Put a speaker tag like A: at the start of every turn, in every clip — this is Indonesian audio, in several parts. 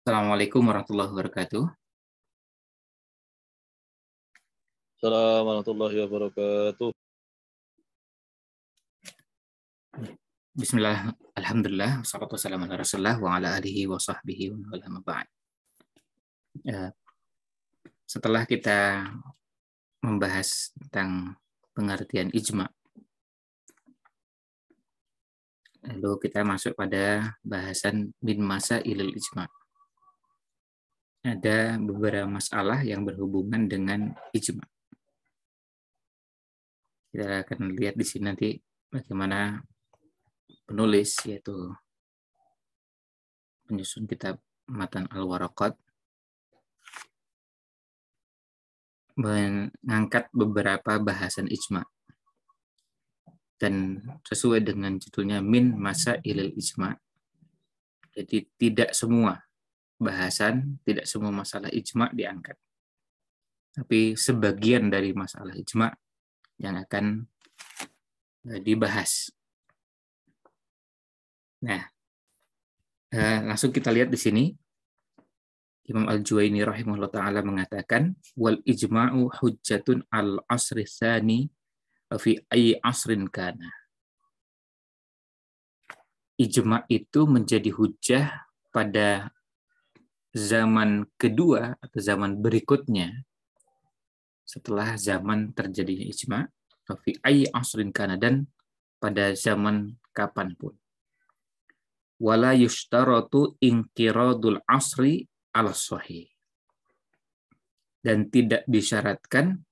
A: Assalamualaikum warahmatullahi wabarakatuh.
B: Assalamualaikum warahmatullahi wabarakatuh.
A: Bismillah, alhamdulillah, wassalatu wassalamu ala rasulillah wa ala alihi wa sahbihi wa ala ba'd. Setelah kita membahas tentang pengertian ijma, lalu kita masuk pada bahasan min masailil ijma. Ada beberapa masalah yang berhubungan dengan ijma. Kita akan lihat di sini nanti bagaimana penulis, yaitu penyusun kitab Matan Al-Waraqat, mengangkat beberapa bahasan ijma. Dan sesuai dengan judulnya min masailil ijma. Jadi tidak semua bahasan, tidak semua masalah ijma diangkat. Tapi sebagian dari masalah ijma yang akan dibahas. Nah, langsung kita lihat di sini. Imam Al-Juwaini rahimahullah ta'ala mengatakan, wal ijma'u hujjatun al-asri tsani fi ayyi asrin kana. Ijma' itu menjadi hujjah pada zaman kedua atau zaman berikutnya setelah zaman terjadinya ijma', fi ayyi asrin kana, dan pada zaman kapanpun. Wala yushtaratu inqiradul asri ala sahih. Dan tidak disyaratkan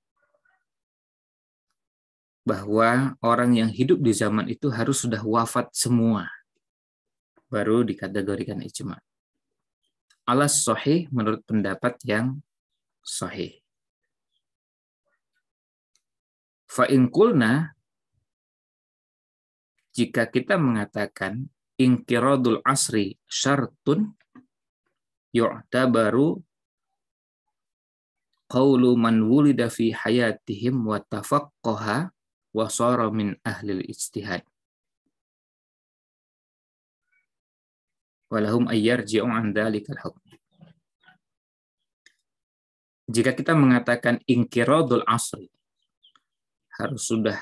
A: bahwa orang yang hidup di zaman itu harus sudah wafat semua baru dikategorikan ijma'. Ala sahih menurut pendapat yang sahih. Fa in qulna, jika kita mengatakan inqiradul asri syartun yu'tabaru qawlu man wulida fi hayatihim wa tafaqqaha wa sara min ahlil ijtihad walahum ayyarji'u an dhalikal hukm. Jika kita mengatakan inqiradul asri harus sudah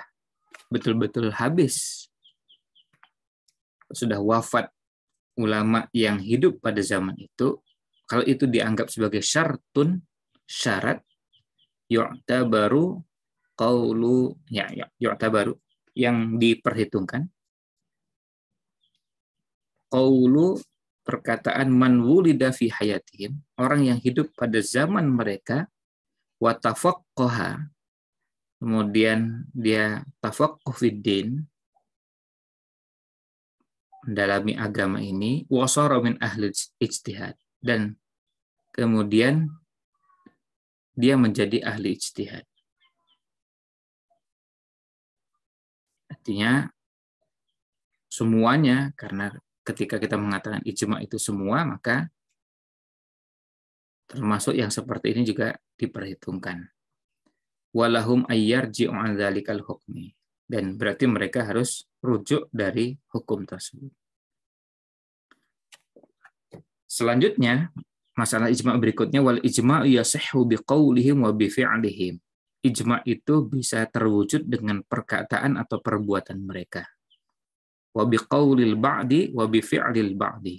A: betul-betul habis, sudah wafat ulama yang hidup pada zaman itu, kalau itu dianggap sebagai syartun, syarat, yu'tabaru qawlu, yu'tabaru, yang diperhitungkan, qawlu, perkataan man wulida fi hayatihim, orang yang hidup pada zaman mereka, wa tafaqqaha, kemudian dia tafaqquh fiddin, mendalami agama ini, wasara min ahli ijtihad, dan kemudian dia menjadi ahli ijtihad. Artinya semuanya, karena ketika kita mengatakan ijma itu semua, maka termasuk yang seperti ini juga diperhitungkan. Walahum ayyarji'u an dzalikal hukmi, dan berarti mereka harus rujuk dari hukum tersebut. Selanjutnya, masalah ijma' berikutnya, wal ijma'u yasihhu biqaulihim wa bifi'lihim. Ijma' itu bisa terwujud dengan perkataan atau perbuatan mereka. Wa biqaulil ba'di wa bifi'lil ba'di.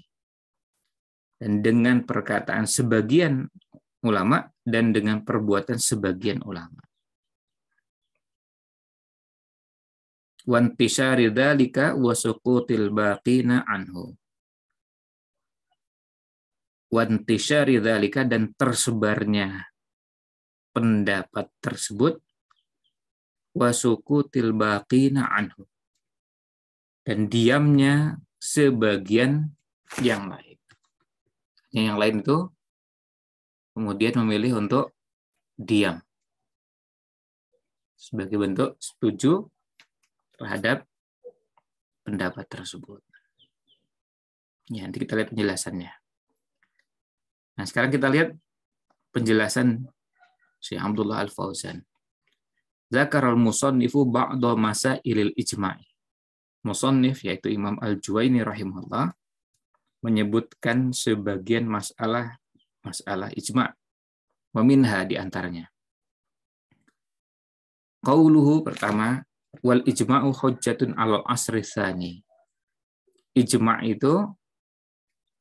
A: Dan dengan perkataan sebagian ulama dan dengan perbuatan sebagian ulama. Wantisari dzalika wa suqutil baqina anhu. Wantisari dzalika, dan tersebarnya pendapat tersebut, wa suqutil baqina anhu, dan diamnya sebagian yang lain. Yang lain itu kemudian memilih untuk diam sebagai bentuk setuju terhadap pendapat tersebut. Ya, nanti kita lihat penjelasannya. Nah, sekarang kita lihat penjelasan Syekh Abdullah Al-Fauzan. Zakarul musannifu ba'da masailil ijma'i. Musannif, yaitu Imam Al-Juwaini rahimahullah, menyebutkan sebagian masalah ijma'. Meminha di antaranya. Qauluhu pertama, wal ijma'u hujjatun 'alal asri tsani. Ijma' itu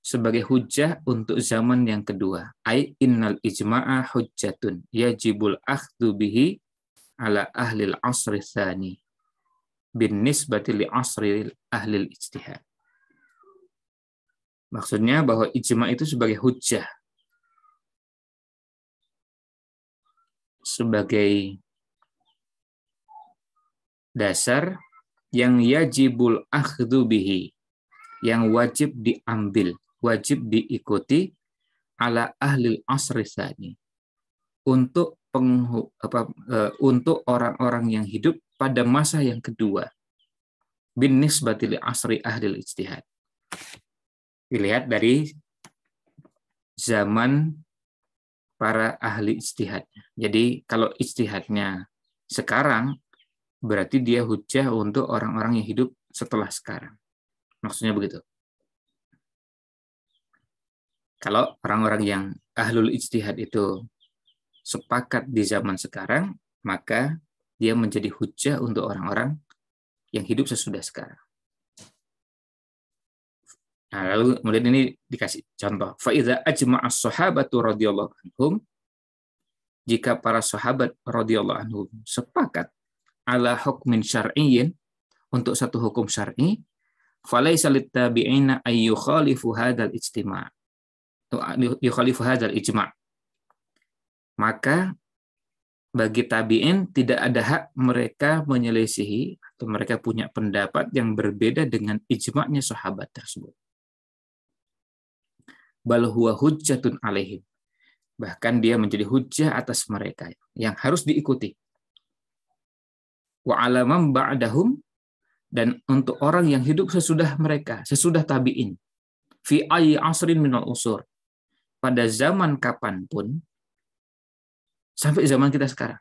A: sebagai hujjah untuk zaman yang kedua. Ai innal ijma'a hujjatun yajibul akhdhu bihi 'ala ahli al-'asri tsani bin nisbati li 'asri ahli al-ijtihad. Maksudnya bahwa ijma' itu sebagai hujjah, sebagai dasar yang yajibul akhdhu bihi, yang wajib diambil, wajib diikuti ala ahlil asri tsani, untuk untuk orang-orang yang hidup pada masa yang kedua, bin nisbati li asri ahlil ijtihad. Dilihat dari zaman para ahli ijtihadnya. Jadi kalau ijtihadnya sekarang, berarti dia hujjah untuk orang-orang yang hidup setelah sekarang. Maksudnya begitu. Kalau orang-orang yang ahlul ijtihad itu sepakat di zaman sekarang, maka dia menjadi hujjah untuk orang-orang yang hidup sesudah sekarang. Nah, lalu kemudian ini dikasih contoh. Fa'idza ajma'a as-sahabatu radhiyallahu anhum, jika para sahabat radhiyallahu anhum sepakat ala hukmin syar'iyyin, untuk satu hukum syar'i, falaisa lit-tabi'ina ay yukhalifu hadzal ijtima'. Yukhalifu hadzal ijma'. Maka bagi tabi'in tidak ada hak mereka menyelisihi atau mereka punya pendapat yang berbeda dengan ijma'nya sahabat tersebut. Bal huwa hujjatun alaihim. Bahkan dia menjadi hujjah atas mereka yang harus diikuti. Wa alamam ba'dahum, dan untuk orang yang hidup sesudah mereka, sesudah tabi'in, fi ayyi asrin minal usur, pada zaman kapanpun, sampai zaman kita sekarang.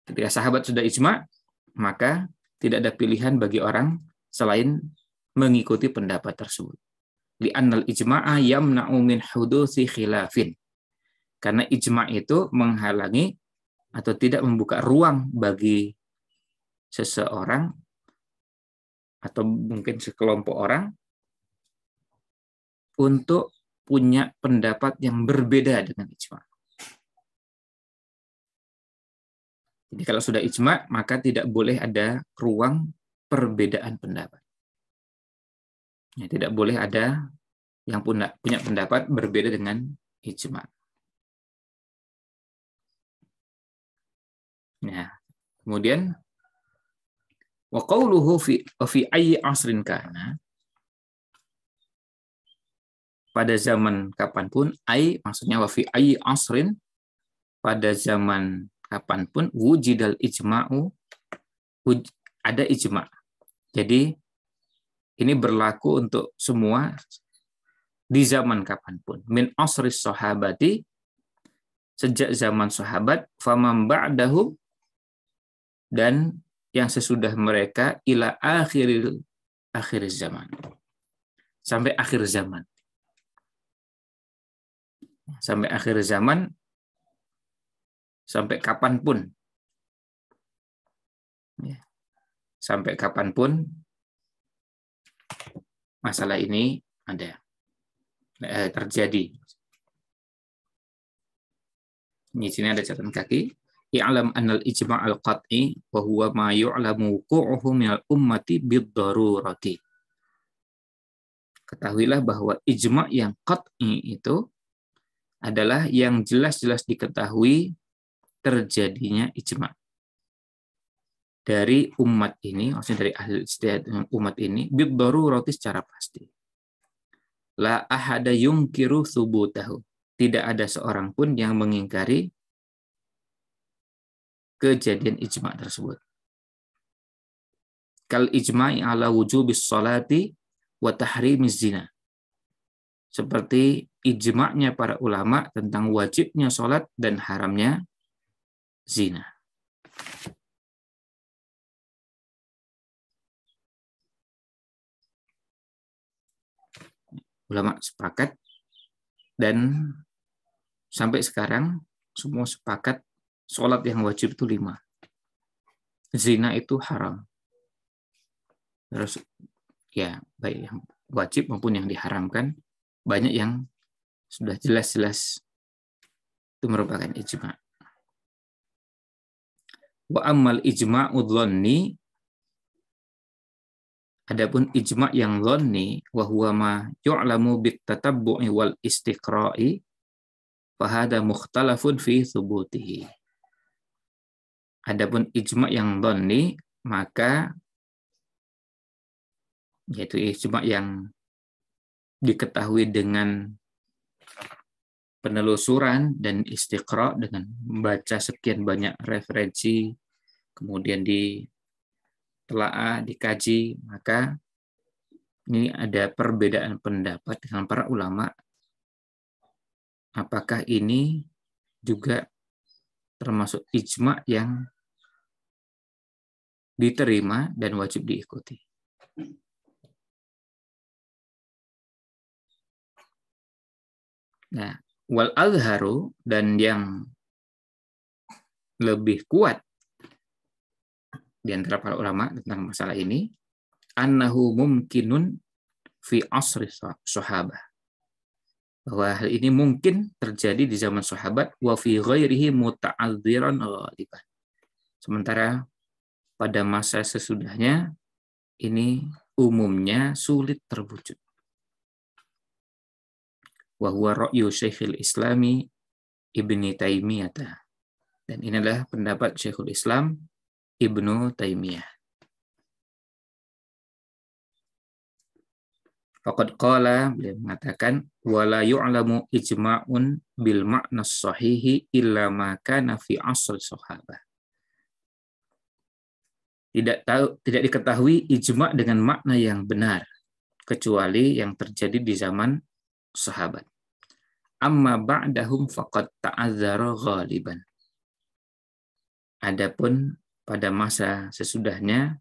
A: Ketika sahabat sudah ijma', maka tidak ada pilihan bagi orang selain mengikuti pendapat tersebut. Li'annal ijma'a yamna'u min hudusi khilafin. Karena ijma' itu menghalangi atau tidak membuka ruang bagi seseorang atau mungkin sekelompok orang untuk punya pendapat yang berbeda dengan ijma'. Jadi kalau sudah ijma', maka tidak boleh ada ruang perbedaan pendapat. Ya, tidak boleh ada yang punya pendapat berbeda dengan ijma'. Nah, kemudian wa qauluhu fi ayyi asrin kana, pada zaman kapanpun, maksudnya wa fi ayyi asrin, pada zaman kapanpun, wujidal ijma'u, ada ijma'. Jadi ini berlaku untuk semua di zaman kapanpun. Min asris sahabati, sejak zaman sahabat, faman ba'dahum, dan yang sesudah mereka, ila akhir zaman, sampai akhir zaman. Sampai akhir zaman, sampai kapanpun. Sampai kapanpun masalah ini ada, terjadi. Di sini ada catatan kaki. I'lam annal ijma' al-qat'i wa huwa ma yu'lamu wuqu'uhu minal ummati bid-darurati. Ketahuilah bahwa ijma' yang qat'i itu adalah yang jelas-jelas diketahui terjadinya ijma' dari umat ini, maksudnya dari ahli ijtihad umat ini, bid-darurati, secara pasti. La ahada yungkiru thubutahu. Tidak ada seorang pun yang mengingkari kejadian ijma' tersebut. Kal ijma'i ala wujubis salati wa tahrimiz zina. Seperti ijma'nya para ulama tentang wajibnya salat dan haramnya zina. ulama sepakat, dan sampai sekarang semua sepakat sholat yang wajib itu 5. Zina itu haram. Terus ya baik yang wajib maupun yang diharamkan, banyak yang sudah jelas-jelas itu merupakan ijma'. Wa ammal ijma'u dhanni, adapun ijma' yang dhanni, wa huwa ma yu'lamu bit tatabbu'i wal istiqra'i, fa hadha mukhtalafun fi thubutihi. Adapun ijma' yang dhanni, maka yaitu ijma' yang diketahui dengan penelusuran dan istiqra', dengan membaca sekian banyak referensi, kemudian ditelaah, dikaji, maka ini ada perbedaan pendapat dengan para ulama apakah ini juga termasuk ijma' yang diterima dan wajib diikuti. Nah, wal azharu, dan yang lebih kuat di antara para ulama tentang masalah ini, annahu mumkinun fi asri sahabah, bahwa hal ini mungkin terjadi di zaman sahabat, wa fi ghairihi muta'adziran ghaliban. Sementara pada masa sesudahnya ini umumnya sulit terwujud. Wa huwa ra'yu Syekhul Islami Ibnu Taimiyah. Dan ini adalah pendapat Syekhul Islam Ibnu Taimiyah. Faqad qala, beliau mengatakan, wala yu'lamu ijma'un bil ma'na sahihi illa ma kana fi asr sahabah. Tidak diketahui ijma' dengan makna yang benar kecuali yang terjadi di zaman sahabat. Amma ba'dahum faqad ta'azzara ghaliban. Adapun pada masa sesudahnya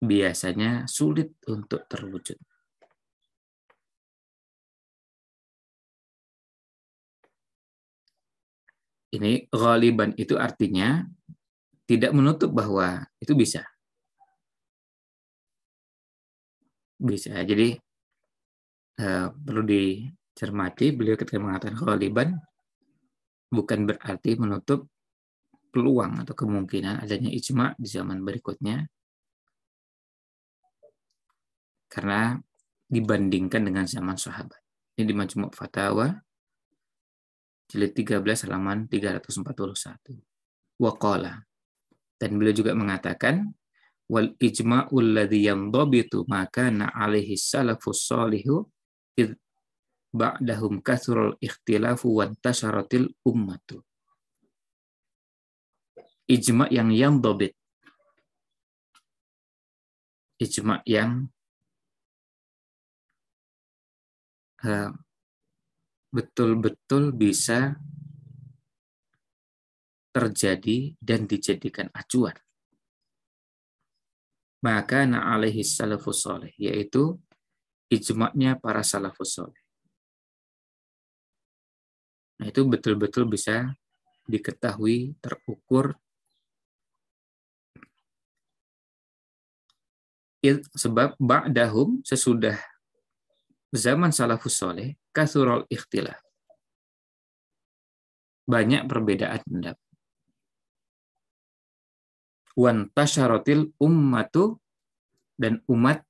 A: biasanya sulit untuk terwujud. Ini ghaliban itu artinya tidak menutup bahwa itu bisa. Bisa. Jadi perlu dicermati, beliau ketika mengatakan ghaliban bukan berarti menutup peluang atau kemungkinan adanya ijma' di zaman berikutnya, karena dibandingkan dengan zaman sahabat. Ini di Majmu' Fatawa jilid 13 halaman 341. Wa qala, dan beliau juga mengatakan, wal ijma'ul ladzi yandabitu ma kana 'alaihi salafus shalihu id ba'dahum kathrul ikhtilafu wa tasaratil ummatu. Ijma' yang yandabit, ijma' yang betul-betul bisa terjadi dan dijadikan acuan. Maka na'alaihi salafus salih, yaitu ijma'nya para salafus salih. Nah, itu betul-betul bisa diketahui, terukur, sebab ba'dahum, sesudah zaman salafus salih, kathurul ikhtilaf, banyak perbedaan pendapat. Wan tasyaratil ummatu, dan umat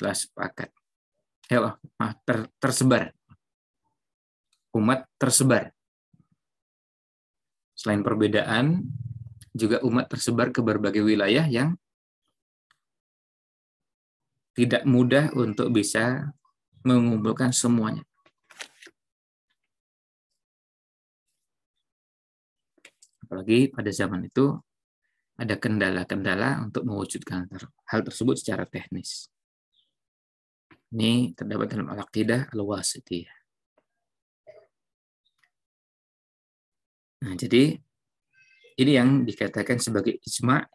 A: telah sepakat. Tersebar. Umat tersebar. Selain perbedaan, juga umat tersebar ke berbagai wilayah yang tidak mudah untuk bisa mengumpulkan semuanya. Apalagi pada zaman itu ada kendala-kendala untuk mewujudkan hal tersebut secara teknis. Ini terdapat dalam Al-Aqidah Al-Wasithiyah. Nah, jadi ini yang dikatakan sebagai ijma'.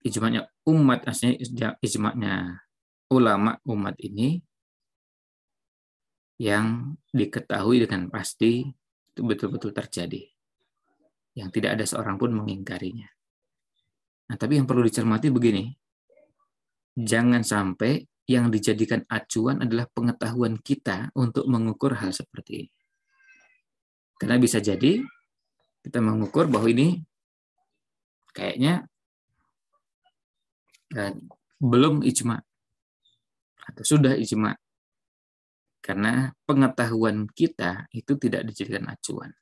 A: Ijma'nya umat, aslinya ijma'nya ulama umat ini yang diketahui dengan pasti itu betul-betul terjadi, yang tidak ada seorang pun mengingkarinya. Nah, tapi yang perlu dicermati begini, jangan sampai yang dijadikan acuan adalah pengetahuan kita untuk mengukur hal seperti ini. Karena bisa jadi kita mengukur bahwa ini kayaknya belum ijma atau sudah ijma. Karena pengetahuan kita itu tidak dijadikan acuan.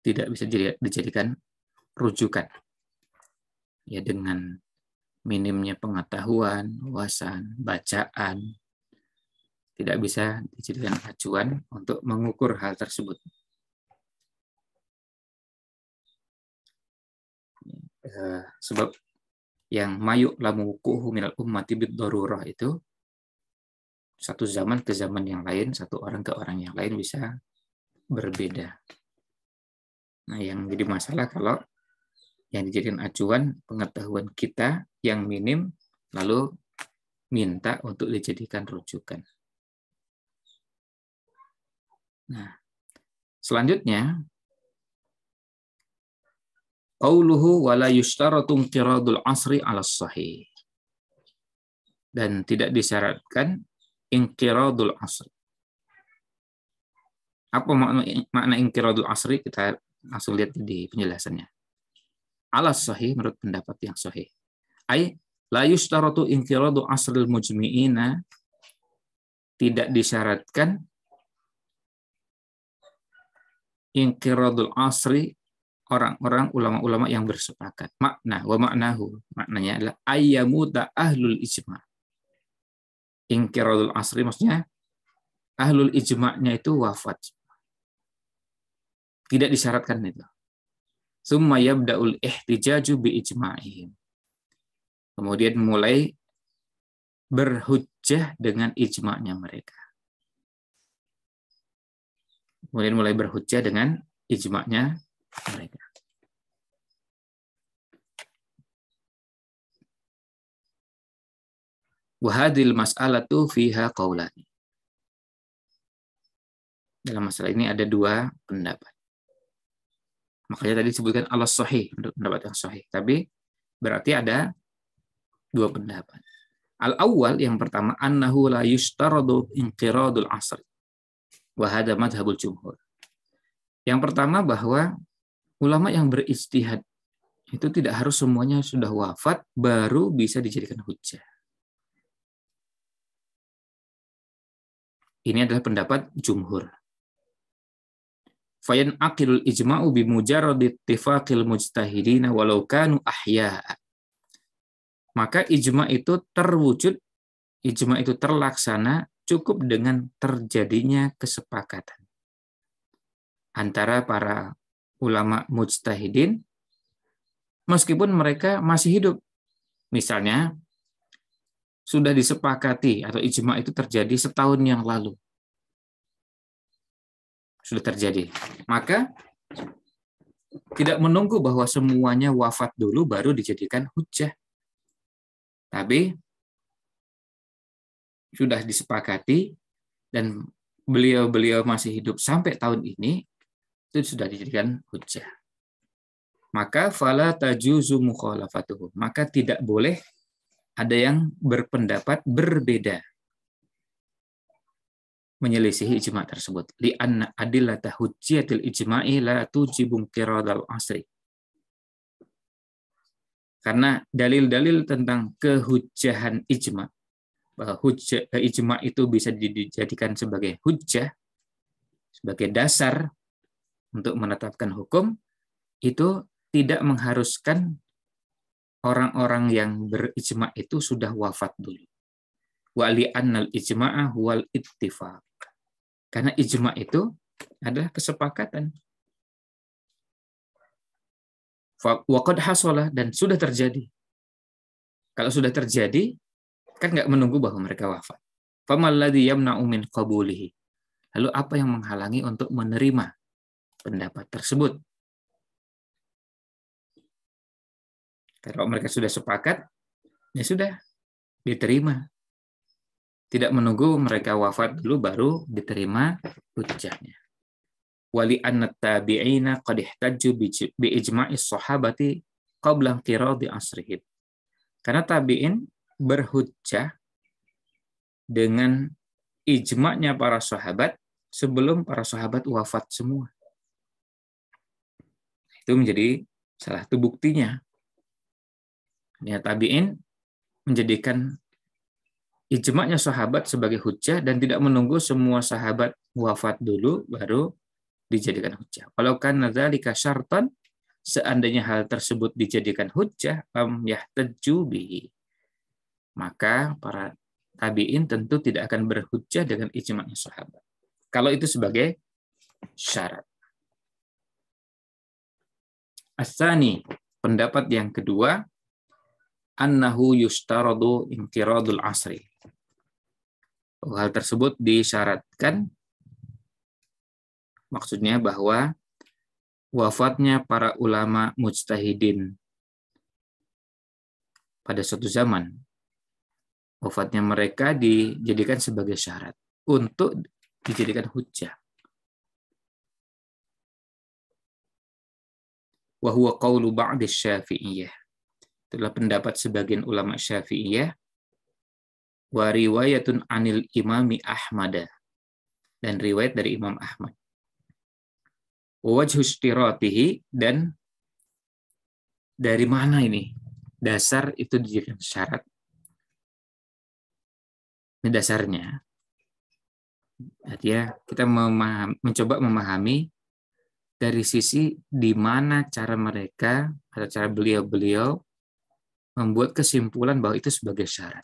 A: Tidak bisa dijadikan rujukan. Ya, dengan minimnya pengetahuan, wawasan, bacaan, tidak bisa dijadikan acuan untuk mengukur hal tersebut. Sebab yang mayuk lamukuhu minal ummati bid-darurah itu satu zaman ke zaman yang lain, satu orang ke orang yang lain bisa berbeda. Nah, yang jadi masalah kalau yang dijadikan acuan pengetahuan kita yang minim, lalu minta untuk dijadikan rujukan. Nah, selanjutnya, qauluhu wala yushtaratu inqiradul asri 'ala sahih. Dan tidak disyaratkan inqiradul asri. Apa makna inqiradul asri? Kita langsung lihat di penjelasannya. 'Ala sahih menurut pendapat yang sahih. Ai la yushtaratu inqiradu asril mujmi'ina, tidak disyaratkan inqiradul asri orang-orang ulama-ulama yang bersepakat. Maknanya adalah ayyamuta ahlul ijma'. Inqiradul asri maksudnya ahlul ijma'nya itu wafat. Tidak disyaratkan itu. Summa yabda'ul ihtijaju bi ijma'ihim. Kemudian mulai berhujjah dengan ijma'nya mereka. Kemudian mulai berhujjah dengan ijma'nya mereka. Wa hadhil mas'alatu fiha qaulani. Dalam masalah ini ada dua pendapat. Makanya tadi disebutkan ala sahih, pendapat yang sahih. Tapi berarti ada dua pendapat. Al-awwal, yang pertama, annahu la yushtaradu inqiradul asr. Wa hadha madhabul jumhur. Yang pertama bahwa ulama yang berijtihad itu tidak harus semuanya sudah wafat baru bisa dijadikan hujjah. Ini adalah pendapat jumhur. Fayan aqilul ijma'u bi mujarrad ittifaqil mujtahidin walau kanu ahya'a. Maka ijma' itu terwujud, ijma' itu terlaksana cukup dengan terjadinya kesepakatan antara para ulama mujtahidin meskipun mereka masih hidup. Misalnya sudah disepakati atau ijma' itu terjadi setahun yang lalu. Sudah terjadi. Maka tidak menunggu bahwa semuanya wafat dulu baru dijadikan hujjah. Tapi sudah disepakati dan beliau masih hidup sampai tahun ini, itu sudah dijadikan hujjah. Maka fala tajuzu mukhalafatuhu. Maka tidak boleh ada yang berpendapat berbeda menyelisihi ijma' tersebut. Li'anna adillata hujjatil ijma'i la tujibu inqiradal asri. Karena dalil-dalil tentang kehujjahan ijma', bahwa ijma' itu bisa dijadikan sebagai hujjah, sebagai dasar untuk menetapkan hukum, itu tidak mengharuskan orang-orang yang berijma' itu sudah wafat dulu. Wa li'annal ijma'a huwal ittifaq. Karena ijma' itu adalah kesepakatan. Wa qad hasala, dan sudah terjadi. Kalau sudah terjadi, kan nggak menunggu bahwa mereka wafat. Famal ladzi yamna'u min qabulihi. Lalu apa yang menghalangi untuk menerima pendapat tersebut? Kalau mereka sudah sepakat, ya sudah, diterima. Tidak menunggu mereka wafat dulu baru diterima hujjahnya. Wali anna tabi'ina qad ihtajju bi ijma'is sahabati qabla inqiradi asrihim. Karena tabi'in berhujjah dengan ijma'nya para sahabat sebelum para sahabat wafat semua. Itu menjadi salah satu buktinya. Ya, tabi'in menjadikan ijma'nya sahabat sebagai hujjah dan tidak menunggu semua sahabat wafat dulu baru dijadikan hujjah. Kalau kana dzalika syartan, seandainya hal tersebut dijadikan hujjah, yahtaju bihi. Maka para tabi'in tentu tidak akan berhujjah dengan ijma'nya sahabat. Kalau itu sebagai syarat. As-tsani, pendapat yang kedua, annahu yustaradu inqiradul asri. Hal tersebut disyaratkan, maksudnya bahwa wafatnya para ulama mujtahidin pada suatu zaman, wafatnya mereka dijadikan sebagai syarat untuk dijadikan hujjah. Wa huwa qaulu ba'di Syafi'iyah. Itulah pendapat sebagian ulama Syafi'iyah. Wa riwayatun anil imami Ahmad, dan riwayat dari Imam Ahmad. Wa wajhu istiratihi, dan dari mana ini dasar itu dijadikan syarat. Ini dasarnya. Artinya kita mencoba memahami dari sisi di mana cara mereka atau cara beliau-beliau membuat kesimpulan bahwa itu sebagai syarat.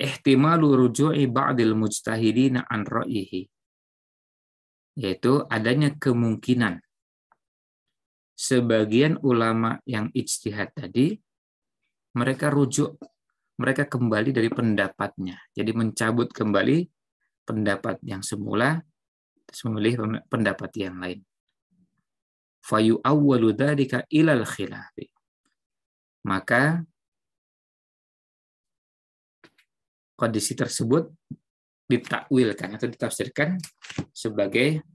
A: Ihtimalu ruju'i ba'dil mujtahidina an ra'yihi, yaitu adanya kemungkinan sebagian ulama yang ijtihad tadi mereka rujuk, mereka kembali dari pendapatnya. Jadi mencabut kembali pendapat yang semula, terus memilih pendapat yang lain. Fayu awwalu dzalika ilal khilafi. Maka kondisi tersebut ditakwilkan atau ditafsirkan sebagai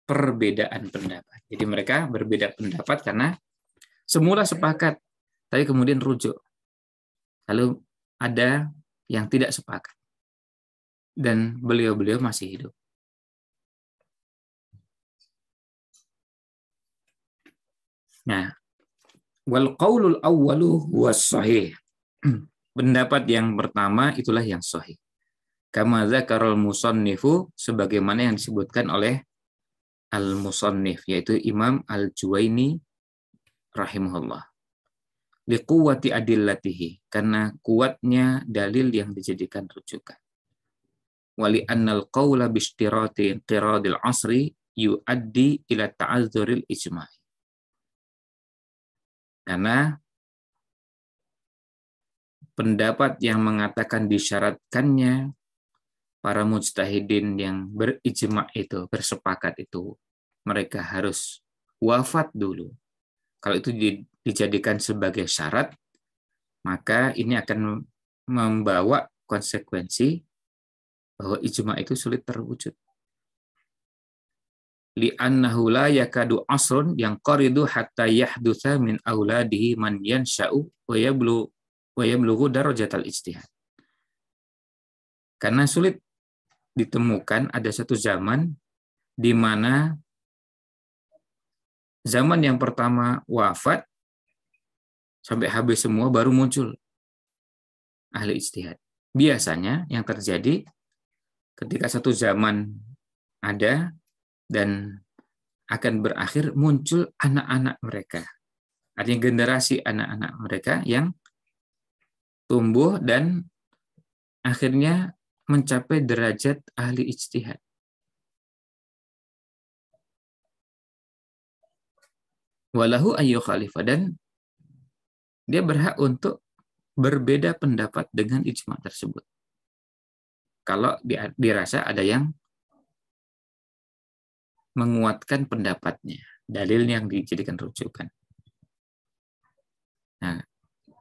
A: perbedaan pendapat. Jadi mereka berbeda pendapat karena semula sepakat, tapi kemudian rujuk. Lalu ada yang tidak sepakat. Dan beliau-beliau masih hidup. Nah, wal qaulul awwalu was sahih. Pendapat yang pertama itulah yang sahih. Kama dzakarul musannifu, sebagaimana yang disebutkan oleh al-musannif, yaitu Imam Al-Juwaini rahimahullah. Liquwwati adillatihi, karena kuatnya dalil yang dijadikan rujukan. Wali annal qawla bishtirati inqiradil asri yuaddi ila ta'azzuril ijma'i. Karena pendapat yang mengatakan disyaratkannya para mujtahidin yang berijma' itu, bersepakat itu, mereka harus wafat dulu. Kalau itu dijadikan sebagai syarat, maka ini akan membawa konsekuensi bahwa ijma' itu sulit terwujud. Li'annahu la yakadu asrun yang qaridu hatta yahdutsa min auladihi man yansha'u wa yablughu darajatal ijtihad. Karena sulit ditemukan ada satu zaman di mana zaman yang pertama wafat sampai habis semua baru muncul ahli ijtihad. Biasanya yang terjadi ketika satu zaman ada dan akan berakhir, muncul anak-anak mereka. Artinya generasi anak-anak mereka yang tumbuh dan akhirnya mencapai derajat ahli ijtihad. Walahu ayyu khalifah, dan dia berhak untuk berbeda pendapat dengan ijma' tersebut. Kalau dirasa ada yang menguatkan pendapatnya, dalil yang dijadikan rujukan. Nah,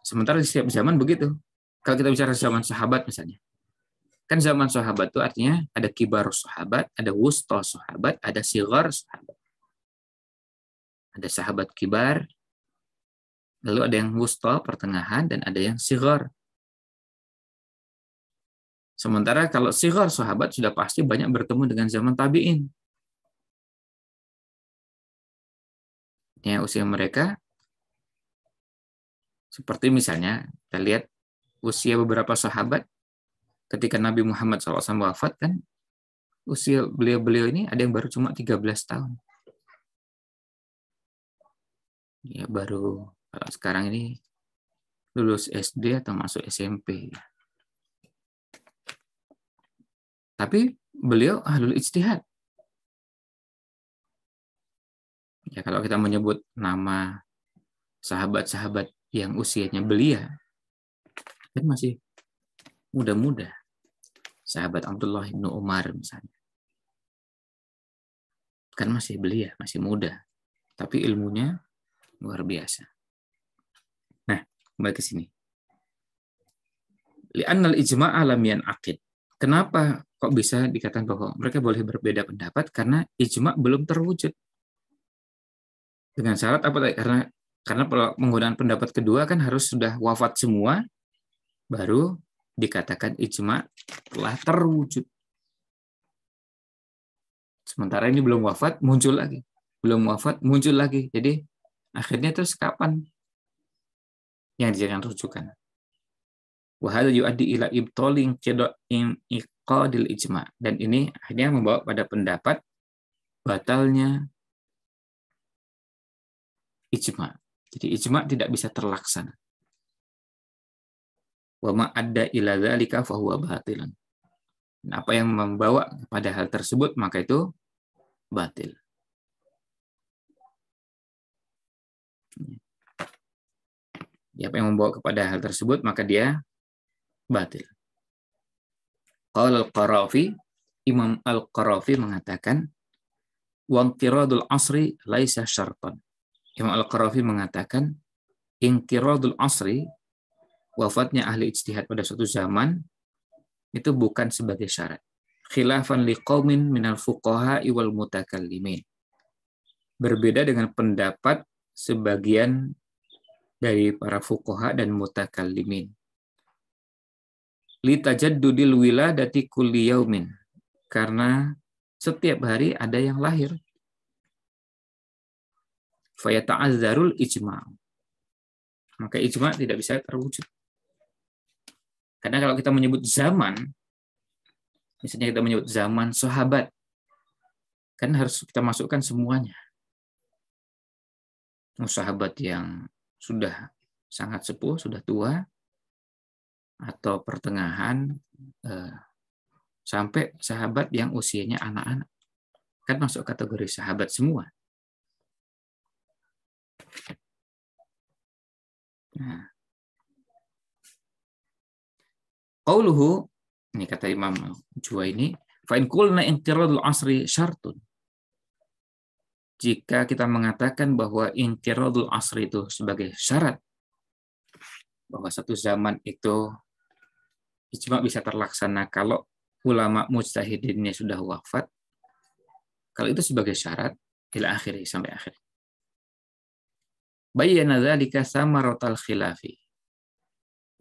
A: Sementara di setiap zaman begitu. Kalau kita bicara zaman sahabat misalnya, kan zaman sahabat itu artinya ada kibar sahabat, ada wusta sahabat, ada sigar sahabat. Ada sahabat kibar, lalu ada yang wusta, pertengahan, dan ada yang sigar. Sementara kalau sigar sahabat sudah pasti banyak bertemu dengan zaman tabi'in. Ya, usia mereka seperti misalnya kita lihat usia beberapa sahabat ketika Nabi Muhammad SAW wafat kan usia beliau-beliau ini ada yang baru cuma 13 tahun. Ya baru kalau sekarang ini lulus SD atau masuk SMP. Tapi beliau ahlul ijtihad. Ya kalau kita menyebut nama sahabat-sahabat yang usianya belia kan masih muda-muda. Sahabat Abdullah bin Umar misalnya. Kan masih belia, masih muda. Tapi ilmunya luar biasa. Nah, kembali ke sini. Li'annal ijma'a lam yan'aqid. Kenapa kok bisa dikatakan bahwa mereka boleh berbeda pendapat? Karena ijma' belum terwujud. Dengan syarat apa tadi? Karena penggunaan pendapat kedua kan harus sudah wafat semua, baru dikatakan ijma' telah terwujud. Sementara ini belum wafat, muncul lagi. Belum wafat, muncul lagi. Jadi akhirnya terus kapan yang dijadikan rujukan? Wa hadza yuaddi ila ibtali inqadil ijma'. Dan ini akhirnya membawa pada pendapat batalnya ijma'. Jadi ijma' tidak bisa terlaksana. Wa ma adda ila dzalika fa huwa batilun. Apa yang membawa pada hal tersebut maka itu batil. Apa yang membawa kepada hal tersebut maka dia batil. Qala al-Qarafi, Imam al-Qarafi mengatakan wangqiradul asri laisa syartan. Imam al-Qarafi mengatakan inqiradul asri, wafatnya ahli ijtihad pada suatu zaman itu bukan sebagai syarat. Khilafan liqaumin minal fuqaha wal mutakallimin. Berbeda dengan pendapat sebagian dari para fuqaha dan mutakallimin. Li tajaddudil wiladati kulli yaumin. Karena setiap hari ada yang lahir. Fayata'azzarul ijma'. Maka ijma' tidak bisa terwujud. Karena kalau kita menyebut zaman, misalnya kita menyebut zaman sahabat, kan harus kita masukkan semuanya. Sahabat yang sudah sangat sepuh, sudah tua, atau pertengahan, sampai sahabat yang usianya anak-anak. Kan masuk kategori sahabat semua. Nah, qauluhu, ini kata Imam Juwaini, fa in qulna inqiradul asri syartun. Jika kita mengatakan bahwa inqiradul asri itu sebagai syarat bahwa satu zaman itu ijma' bisa terlaksana kalau ulama mujtahidinnya sudah wafat, kalau itu sebagai syarat ila akhiri sampai akhir. Bayyana dzalika samaratal khilafi.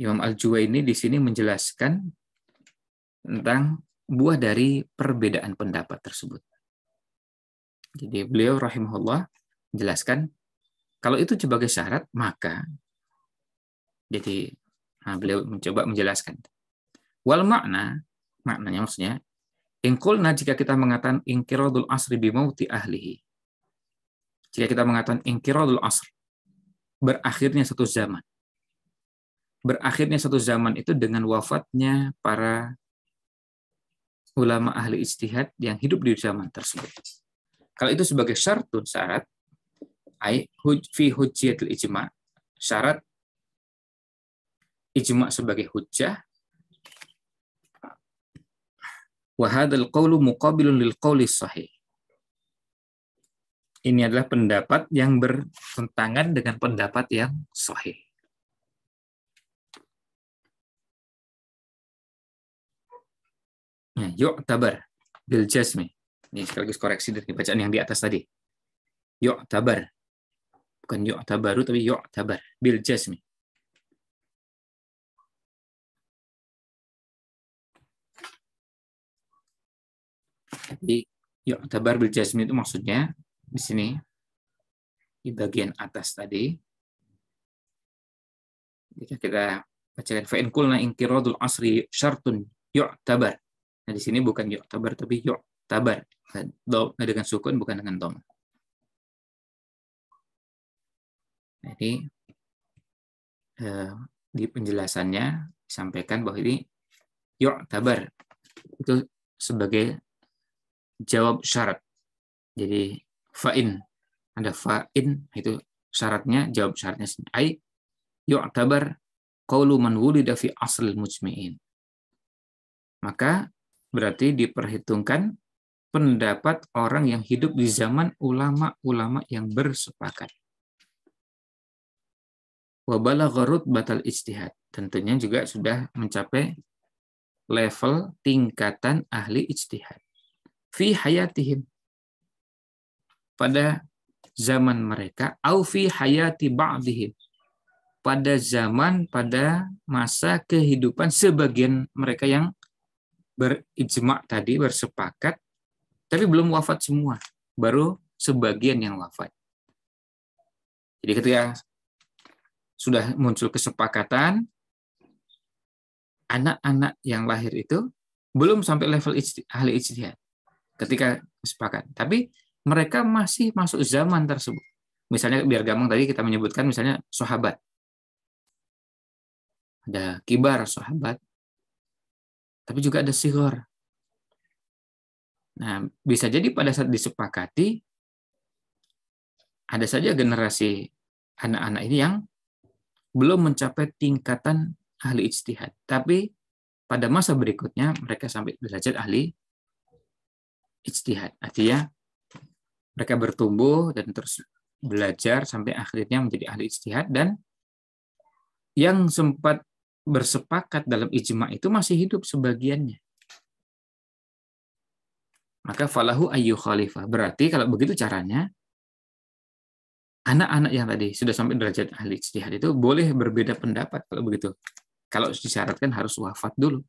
A: Imam Al-Juwaini di sini menjelaskan tentang buah dari perbedaan pendapat tersebut. Jadi beliau rahimahullah menjelaskan kalau itu sebagai syarat maka beliau mencoba menjelaskan. Wal maknanya maksudnya ingqulna jika kita mengatakan inqiradul asri bi mauti ahlihi. Jika kita mengatakan inqiradul asr, berakhirnya satu zaman. Berakhirnya satu zaman itu dengan wafatnya para ulama ahli ijtihad yang hidup di zaman tersebut. Kalau itu sebagai syarat, fi hujjatil ijma', syarat ijma' sebagai hujjah, wa hadzal qawlu muqabilun lil qawli shahih. Ini adalah pendapat yang bertentangan dengan pendapat yang sahih. yu'tabar bil jazmi. Ini sekaligus koreksi dari bacaan yang di atas tadi. Yu'tabar. Bukan yu'tabaru, tapi yu'tabar bil jazmi. Jadi yu'tabar bil jazmi itu maksudnya di sini di bagian atas tadi. Jika kita bacakan fa in qulna inqiradul asri syartun yu'tabar. Nah di sini bukan yu'tabar tapi yu'tabar. Dengan sukun bukan dengan dhamma. Jadi di penjelasannya disampaikan bahwa ini yu'tabar itu sebagai jawab syarat. Jadi fa'in, ada fa'in itu syaratnya, jawab syaratnya ai yu'tabar qaulu man wulida fi aslil mujmi'in. Maka berarti diperhitungkan pendapat orang yang hidup di zaman ulama-ulama yang bersepakat. Wa balagha rutbatal ijtihad. Tentunya juga sudah mencapai level tingkatan ahli ijtihad. Fi hayatihim. Pada zaman mereka. Au fi hayati ba'dihim. Pada masa kehidupan sebagian mereka yang berijma' tadi, bersepakat, tapi belum wafat semua. Baru sebagian yang wafat. Jadi ketika sudah muncul kesepakatan, anak-anak yang lahir itu belum sampai level ahli ijtihad ketika sepakat. Tapi mereka masih masuk zaman tersebut. Misalnya biar gampang tadi kita menyebutkan misalnya sahabat. Ada kibar sahabat. Tapi juga ada sighar. Nah, bisa jadi pada saat disepakati ada saja generasi anak-anak ini yang belum mencapai tingkatan ahli ijtihad. Tapi pada masa berikutnya mereka sampai derajat ahli ijtihad. Artinya mereka bertumbuh dan terus belajar sampai akhirnya menjadi ahli ijtihad, dan yang sempat bersepakat dalam ijma' itu masih hidup sebagiannya. Maka falahu ayyu khalifah. Berarti kalau begitu caranya, anak-anak yang tadi sudah sampai derajat ahli ijtihad itu boleh berbeda pendapat kalau begitu. Kalau disyaratkan harus wafat dulu.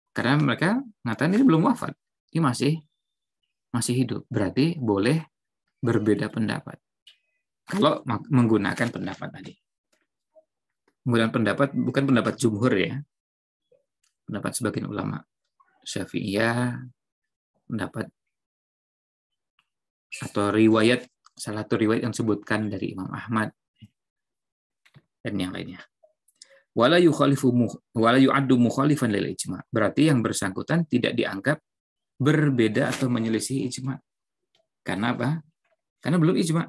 A: Karena mereka mengatakan ini belum wafat. Ini masih hidup. Berarti boleh berbeda pendapat. Kalau menggunakan pendapat tadi. Menggunakan pendapat bukan pendapat jumhur ya. Pendapat sebagian ulama Syafi'iyah, pendapat atau riwayat, salah satu riwayat yang disebutkan dari Imam Ahmad dan yang lainnya. Wala yu'addu mukhalifan lil ijma'. Berarti yang bersangkutan tidak dianggap berbeda atau menyelisih ijma'. Karena apa? Karena belum ijma'.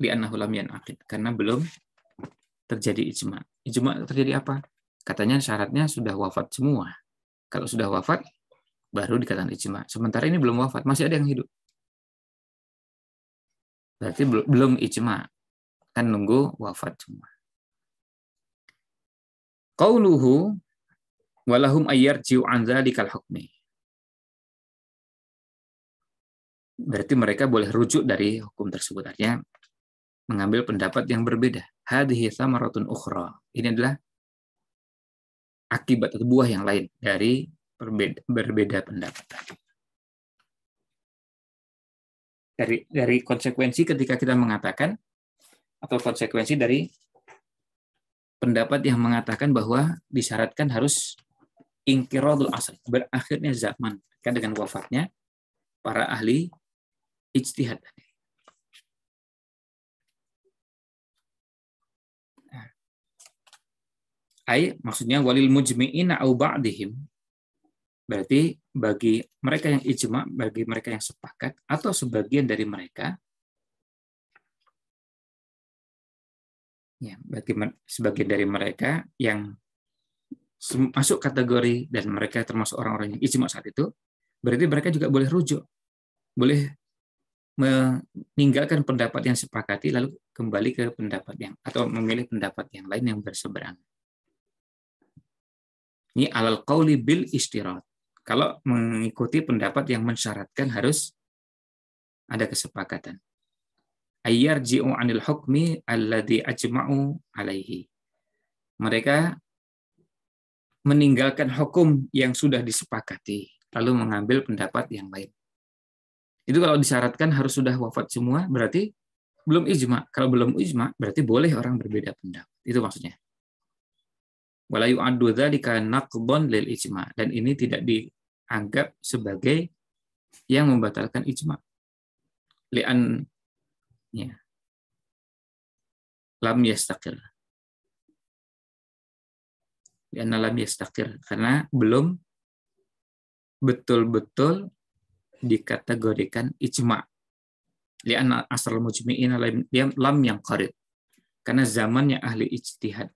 A: Li'annahu lam yan'aqid. Karena belum terjadi ijma'. Ijma' terjadi apa? Katanya syaratnya sudah wafat semua. Kalau sudah wafat baru dikatakan ijma'. Sementara ini belum wafat, masih ada yang hidup. Berarti belum ijma'. Kan nunggu wafat semua. Qauluhu walahum ayyarji'u an dzalikal hukmi. Berarti mereka boleh rujuk dari hukum tersebut, artinya mengambil pendapat yang berbeda. Hadhihi tsamaratun ukhra. Ini adalah akibat atau buah yang lain dari berbeda pendapat tadi. Dari konsekuensi ketika kita mengatakan, atau konsekuensi dari pendapat yang mengatakan bahwa disyaratkan harus inqiradul asr, berakhirnya zaman, kan dengan wafatnya para ahli ijtihad. Maksudnya walil mujmi'ina au ba'dihim, berarti bagi mereka yang ijma', bagi mereka yang sepakat atau sebagian dari mereka, ya, berarti sebagian dari mereka yang masuk kategori dan mereka termasuk orang-orang yang ijma' saat itu, berarti mereka juga boleh rujuk, boleh meninggalkan pendapat yang sepakati lalu kembali ke pendapat yang, atau memilih pendapat yang lain yang berseberangan. Ini alal qauli bil istirat. Kalau mengikuti pendapat yang mensyaratkan harus ada kesepakatan. Ayyarji'u 'anil hukmi alladhi ajma'u alaihi. Mereka meninggalkan hukum yang sudah disepakati, lalu mengambil pendapat yang lain. Itu kalau disyaratkan harus sudah wafat semua, berarti belum ijma. Kalau belum ijma, berarti boleh orang berbeda pendapat. Itu maksudnya. Wala yu'addu dzalika naqdhan lil ijma. Dan ini tidak dianggap sebagai yang membatalkan ijma. Li'an ya, lam yastaqir. Li'anna lam yastaqir. Karena belum betul-betul dikategorikan ijma. Li'anna asal mujmi'in lam yang qarib. Karena zamannya ahli ijtihad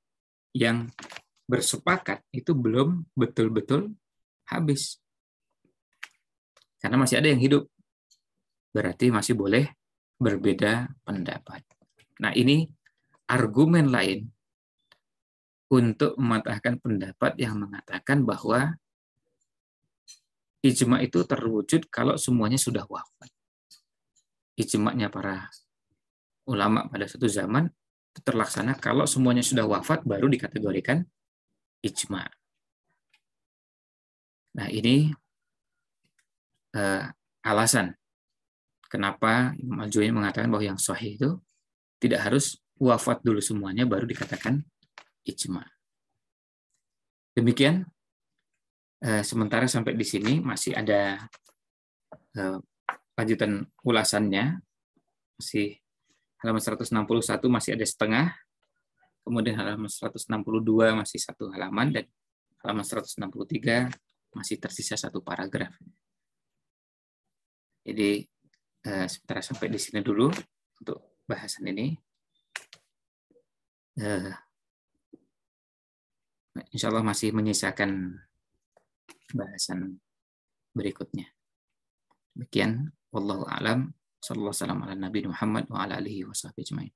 A: yang bersepakat itu belum betul-betul habis. Karena masih ada yang hidup. Berarti masih boleh berbeda pendapat. Nah, ini argumen lain untuk mematahkan pendapat yang mengatakan bahwa ijma itu terwujud kalau semuanya sudah wafat. Ijma'nya para ulama pada suatu zaman itu terlaksana kalau semuanya sudah wafat baru dikategorikan ijma. Nah, ini alasan kenapa Imam Al-Juwayni mengatakan bahwa yang sahih itu tidak harus wafat dulu semuanya baru dikatakan ijma. Demikian. Sementara sampai di sini masih ada lanjutan ulasannya. Masih halaman 161 masih ada setengah. Kemudian halaman 162 masih satu halaman. Dan halaman 163 masih tersisa satu paragraf. Jadi sementara sampai di sini dulu untuk bahasan ini. Insya Allah masih menyisakan bahasan berikutnya. Demikian, wallahu a'lam. Sallallahu alaihi wasallam ala Nabi Muhammad wa ala alihi wa sahbihi ajmain.